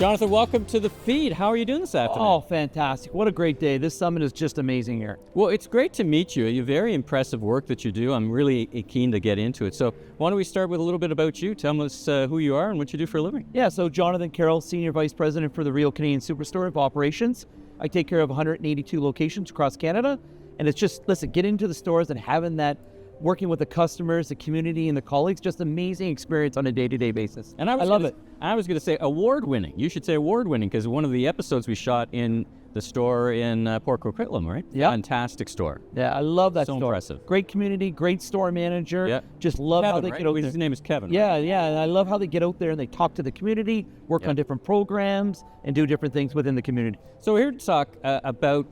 Jonathan, welcome to the feed. How are you doing this afternoon? Oh, fantastic. What a great day. This summit is just amazing here. Well, it's great to meet you. You have very impressive work that you do. I'm really keen to get into it. So why don't we start with a little bit about you? Tell us who you are and what you do for a living. Yeah, so Jonathan Carroll, Senior Vice President for the Real Canadian Superstore Operations. I take care of 182 locations across Canada. And it's just, listen, getting into the stores and having that, working with the customers, the community, and the colleagues, just amazing experience on a day-to-day basis. And I love it. I was going to say award-winning. You should say award-winning because one of the episodes we shot in the store in Port Coquitlam, right? Yeah. Fantastic store. Yeah, I love that so store. Impressive. Great community, great store manager. Yeah. Just love Kevin, how they right? get out there. His name is Kevin. Yeah, right? yeah, and I love how they get out there and they talk to the community, work on different programs, and do different things within the community. So we're here to talk about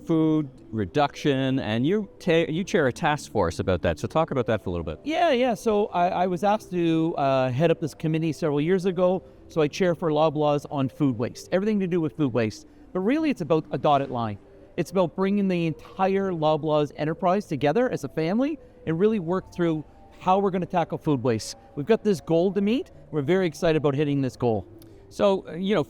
food reduction, and you chair a task force about that. So talk about that for a little bit. Yeah. So I was asked to head up this committee several years ago. So I chair for Loblaw's on food waste, everything to do with food waste. But really, it's about a dotted line. It's about bringing the entire Loblaw's enterprise together as a family and really work through how we're going to tackle food waste. We've got this goal to meet. We're very excited about hitting this goal. So,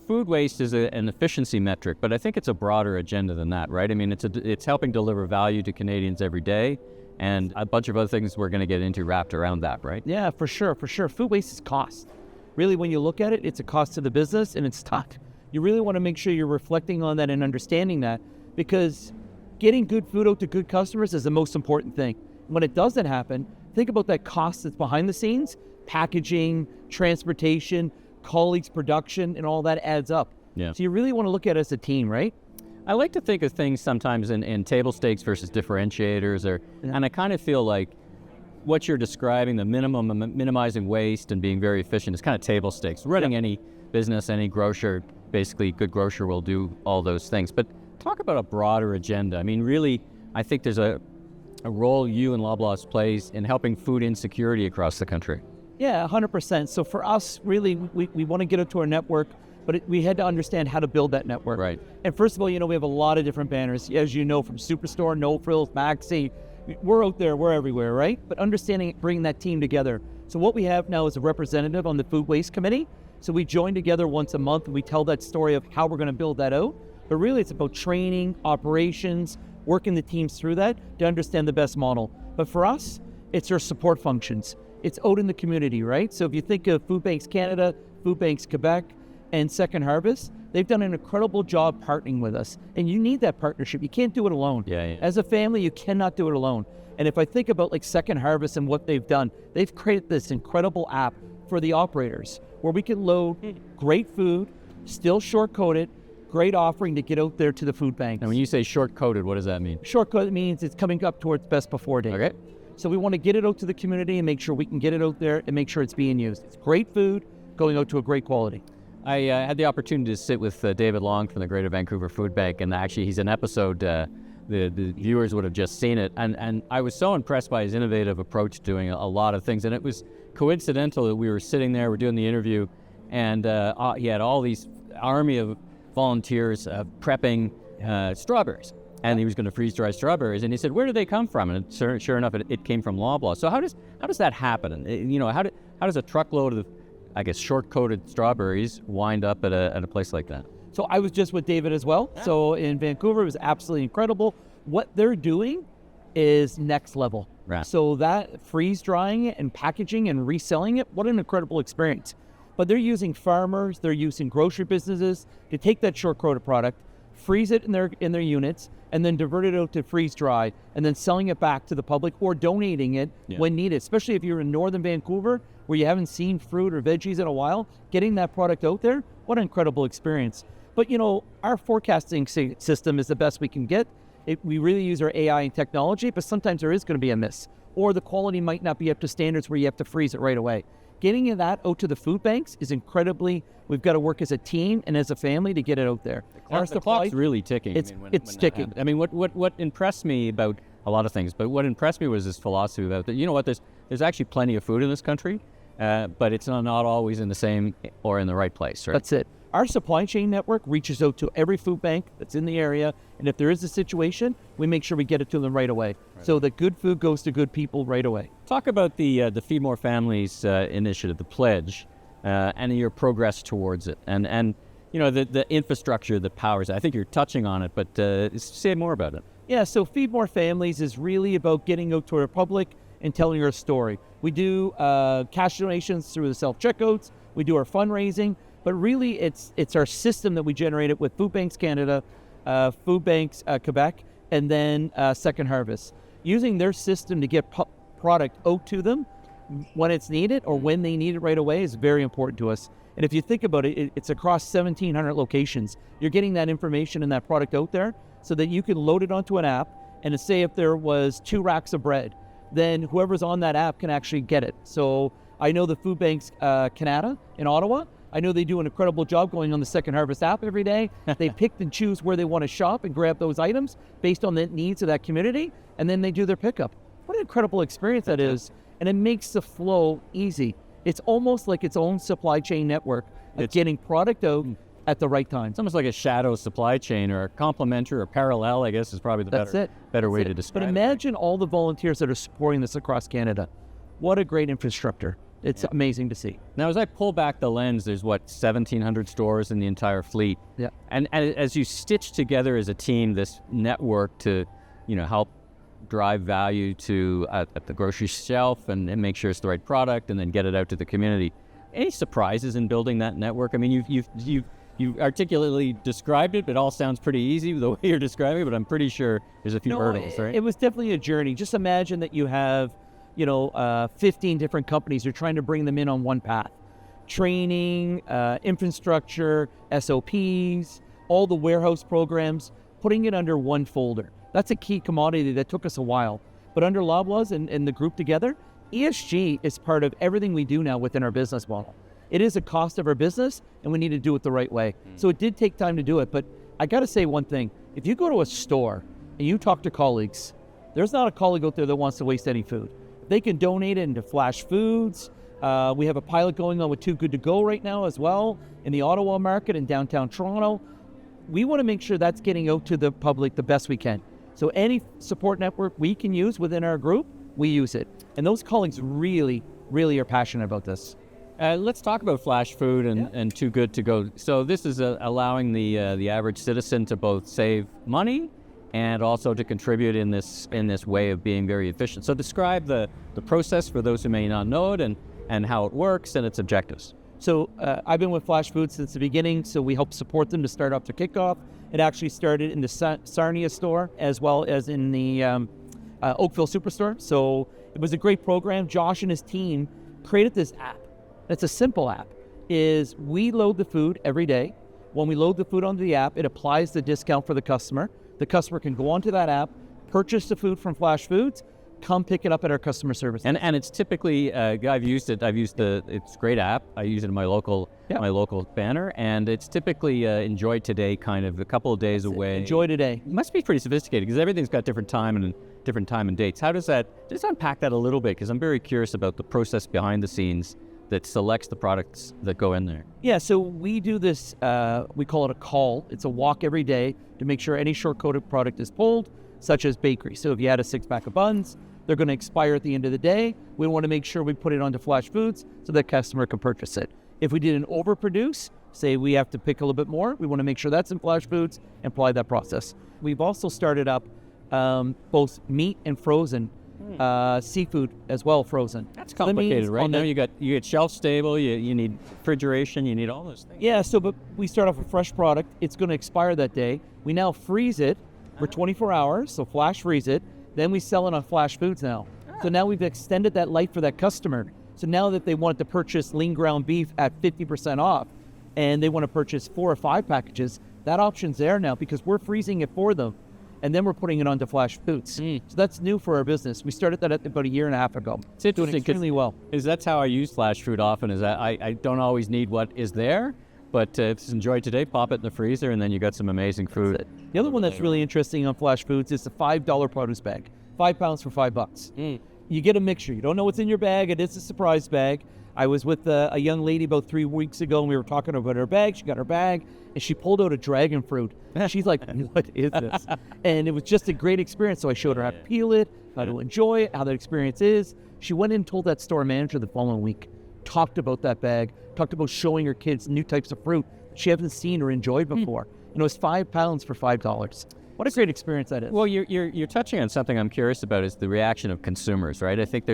food waste is an efficiency metric, but I think it's a broader agenda than that, right? I mean, it's helping deliver value to Canadians every day, and a bunch of other things we're going to get into wrapped around that, right? Yeah, for sure. Food waste is cost. Really, when you look at it, it's a cost to the business, and it's tough. You really want to make sure you're reflecting on that and understanding that, because getting good food out to good customers is the most important thing. When it doesn't happen, think about that cost that's behind the scenes, packaging, transportation, colleagues, production, and all that adds up. Yeah. So you really want to look at it as a team, right? I like to think of things sometimes in table stakes versus differentiators, and I kind of feel like what you're describing, the minimizing waste and being very efficient, is kind of table stakes. Running any business, any grocer, basically good grocer will do all those things. But talk about a broader agenda. I mean, really, I think there's a role you and Loblaw plays in helping food insecurity across the country. Yeah, 100%. So for us, really, we want to get it to our network, but we had to understand how to build that network. Right. And first of all, we have a lot of different banners. As you know, from Superstore, No Frills, Maxi, we're out there, we're everywhere, right? But understanding, bringing that team together. So what we have now is a representative on the Food Waste Committee. So we join together once a month and we tell that story of how we're going to build that out. But really, it's about training, operations, working the teams through that to understand the best model. But for us, it's our support functions. It's out in the community, right? So if you think of Food Banks Canada, Food Banks Quebec, and Second Harvest, they've done an incredible job partnering with us. And you need that partnership. You can't do it alone. Yeah. As a family, you cannot do it alone. And if I think about like Second Harvest and what they've done, they've created this incredible app for the operators where we can load great food, still short-coded, great offering to get out there to the food banks. And when you say short-coded, what does that mean? Short-coded means it's coming up towards best before date. Okay. So we want to get it out to the community and make sure we can get it out there and make sure it's being used. It's great food going out to a great quality. I had the opportunity to sit with David Long from the Greater Vancouver Food Bank, and actually he's an episode, the viewers would have just seen it, and I was so impressed by his innovative approach to doing a lot of things, and it was coincidental that we were sitting there, we're doing the interview, and he had all these army of volunteers prepping strawberries. And he was going to freeze-dry strawberries, and he said, "Where do they come from?" And sure enough, it came from Loblaw. So how does that happen? And how does a truckload of, I guess, short-coated strawberries wind up at a place like that? So I was just with David as well. Yeah. So in Vancouver, it was absolutely incredible. What they're doing is next level. Right. So that freeze-drying it and packaging and reselling it, what an incredible experience. But they're using farmers, they're using grocery businesses to take that short-coated product, freeze it in their units, and then divert it out to freeze dry, and then selling it back to the public or donating it when needed, especially if you're in northern Vancouver where you haven't seen fruit or veggies in a while. Getting that product out there, what an incredible experience. But our forecasting system is the best we can get. We really use our AI and technology, but sometimes there is going to be a miss, or the quality might not be up to standards where you have to freeze it right away. Getting that out to the food banks is we've got to work as a team and as a family to get it out there. The clock's really ticking. It's ticking. I mean, what impressed me about a lot of things, but what impressed me was this philosophy about that, there's actually plenty of food in this country, but it's not always in the same or in the right place, right? That's it. Our supply chain network reaches out to every food bank that's in the area, and if there is a situation, we make sure we get it to them right away. Right. So that good food goes to good people right away. Talk about the Feed More Families initiative, the pledge. and your progress towards it, and the infrastructure that powers it. I think you're touching on it, but say more about it. Yeah, so Feed More Families is really about getting out to our public and telling our story. We do cash donations through the self-checkouts. We do our fundraising, but really it's our system that we generated with Food Banks Canada, Food Banks Quebec, and then Second Harvest. Using their system to get product out to them when it's needed or when they need it right away is very important to us. And if you think about it, it's across 1,700 locations. You're getting that information and that product out there so that you can load it onto an app, and say if there was 2 racks of bread, then whoever's on that app can actually get it. So I know the Food Banks Canada in Ottawa, I know they do an incredible job going on the Second Harvest app every day. They pick and choose where they want to shop and grab those items based on the needs of that community, and then they do their pickup. What an incredible experience that is, and it makes the flow easy. It's almost like its own supply chain network of getting product out at the right time. It's almost like a shadow supply chain, or a complementary or parallel, I guess is probably the better way to describe it. But imagine all the volunteers that are supporting this across Canada. What a great infrastructure. It's amazing to see. Now, as I pull back the lens, there's 1,700 stores in the entire fleet. Yeah. And as you stitch together as a team this network to, help drive value to at the grocery shelf and make sure it's the right product, and then get it out to the community. Any surprises in building that network? I mean, you articulately described it. It all sounds pretty easy the way you're describing it, but I'm pretty sure there's a few hurdles, right? It was definitely a journey. Just imagine that you have 15 different companies. You're trying to bring them in on one path. Training, infrastructure, SOPs, all the warehouse programs, putting it under one folder. That's a key commodity that took us a while. But under Loblaw's and the group together, ESG is part of everything we do now within our business model. It is a cost of our business, and we need to do it the right way. So it did take time to do it, but I got to say one thing. If you go to a store and you talk to colleagues, there's not a colleague out there that wants to waste any food. They can donate it into Flash Foods. We have a pilot going on with Too Good To Go right now as well in the Ottawa market in downtown Toronto. We want to make sure that's getting out to the public the best we can. So any support network we can use within our group, we use it. And those colleagues really, really are passionate about this. Let's talk about Flash Food and Too Good To Go. So this is allowing the average citizen to both save money and also to contribute in this way of being very efficient. So describe the process for those who may not know it, and how it works and its objectives. So I've been with Flash Food since the beginning, so we help support them to start off their kickoff. It actually started in the Sarnia store as well as in the Oakville Superstore. So it was a great program. Josh and his team created this app. It's a simple app. We load the food every day. When we load the food onto the app, it applies the discount for the customer. The customer can go onto that app, purchase the food from Flash Foods, come pick it up at our customer service. And it's typically, I've used it. It's a great app. I use it in my local banner, and it's typically enjoy today, kind of a couple of days away. Enjoy today. It must be pretty sophisticated because everything's got different time and dates. How does that? Just unpack that a little bit, because I'm very curious about the process behind the scenes that selects the products that go in there. Yeah, so we do this, we call it a call. It's a walk every day to make sure any short-coded product is pulled, such as bakery. So if you had a 6-pack of buns, they're going to expire at the end of the day. We want to make sure we put it onto Flash Foods so the customer can purchase it. If we did an overproduce, say we have to pick a little bit more, we want to make sure that's in Flash Foods and apply that process. We've also started up both meat and frozen, seafood as well, frozen. That's complicated, right? Now you get shelf stable, you need refrigeration, you need all those things. Yeah, but we start off with fresh product. It's going to expire that day. We now freeze it for 24 hours, so flash freeze it. Then we sell it on Flash Foods now. So now we've extended that life for that customer. So now that they want to purchase lean ground beef at 50% off, and they want to purchase 4 or 5 packages, that option's there now because we're freezing it for them. And then we're putting it onto Flash Foods. So that's new for our business. We started that about a year and a half ago. It's interesting, doing extremely well. That's how I use Flash Food often, is that I don't always need what is there, but if it's enjoy today, pop it in the freezer, and then you got some amazing food. The other one that's really interesting on Flash Foods is the $5 produce bag. 5 pounds for $5. You get a mixture. You don't know what's in your bag. It is a surprise bag. I was with a young lady about 3 weeks ago, and we were talking about her bag. She got her bag, and she pulled out a dragon fruit. She's like, what is this? And it was just a great experience. So I showed her how to peel it, how to enjoy it, how that experience is. She went in and told that store manager the following week. talked about that bag, talked about showing her kids new types of fruit she hasn't seen or enjoyed before. And it was £5 for $5. What a great experience that is. Well, you're touching on something I'm curious about is the reaction of consumers, right? I think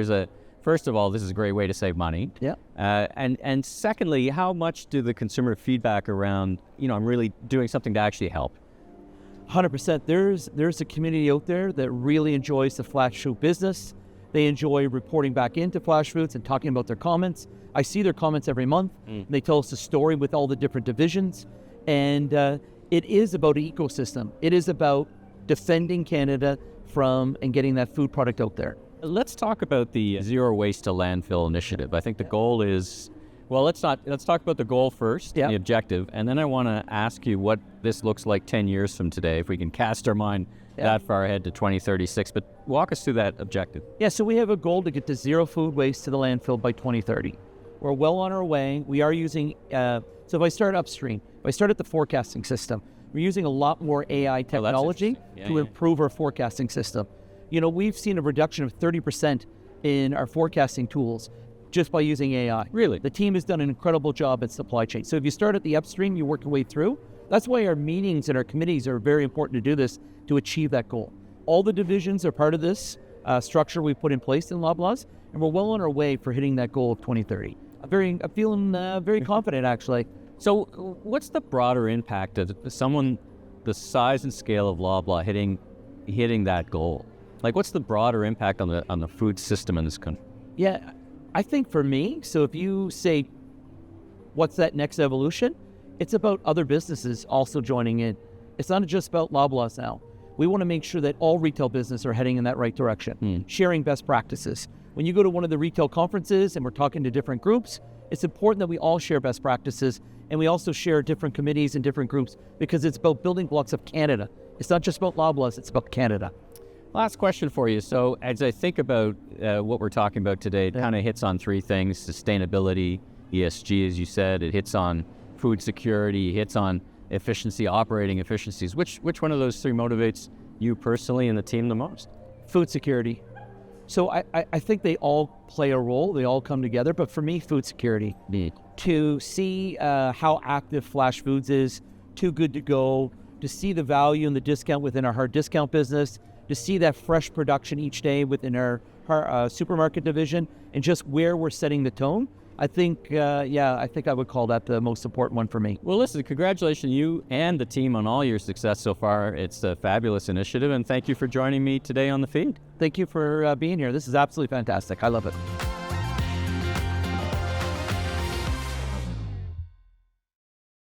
first of all, this is a great way to save money. Yeah. And secondly, how much do the consumer feedback around, I'm really doing something to actually help? 100%. There's a community out there that really enjoys the flash food business. They enjoy reporting back into Flash Foods and talking about their comments. I see their comments every month. They tell us a story with all the different divisions. And it is about an ecosystem. It is about defending Canada and getting that food product out there. Let's talk about the zero waste to landfill initiative. I think the goal is, let's talk about the goal first, the objective, and then I want to ask you what this looks like 10 years from today, if we can cast our mind that far ahead to 2036. But walk us through that objective. Yeah, so we have a goal to get to zero food waste to the landfill by 2030. We're well on our way. We are using, so if I start upstream, if I start at the forecasting system, we're using a lot more AI technology to improve our forecasting system. We've seen a reduction of 30% in our forecasting tools just by using AI. Really? The team has done an incredible job at supply chain. So if you start at the upstream, you work your way through. That's why our meetings and our committees are very important to do this to achieve that goal. All the divisions are part of this structure we put in place in Loblaw's, and we're well on our way for hitting that goal of 2030. I'm feeling very confident, actually. So what's the broader impact of someone the size and scale of Loblaw hitting that goal? Like, what's the broader impact on the food system in this country? Yeah, I think for me, so if you say, what's that next evolution? It's about other businesses also joining in. It's not just about Loblaw's now. We want to make sure that all retail businesses are heading in that right direction, sharing best practices. When you go to one of the retail conferences and we're talking to different groups, it's important that we all share best practices, and we also share different committees and different groups, because it's about building blocks of Canada. It's not just about Loblaw's, it's about Canada. Last question for you. So as I think about what we're talking about today, it kind of hits on three things: sustainability, ESG, as you said. It hits on food security, it hits on efficiency, operating efficiencies. Which one of those three motivates you personally and the team the most? Food security. So I think they all play a role. They all come together. But for me, food security. To see how active Flash Foods is, Too Good to Go, to see the value and the discount within our hard discount business, to see that fresh production each day within our supermarket division, and just where we're setting the tone. I think I would call that the most important one for me. Well, listen, congratulations you and the team on all your success so far. It's a fabulous initiative, and thank you for joining me today on The Feed. Thank you for being here. This is absolutely fantastic. I love it.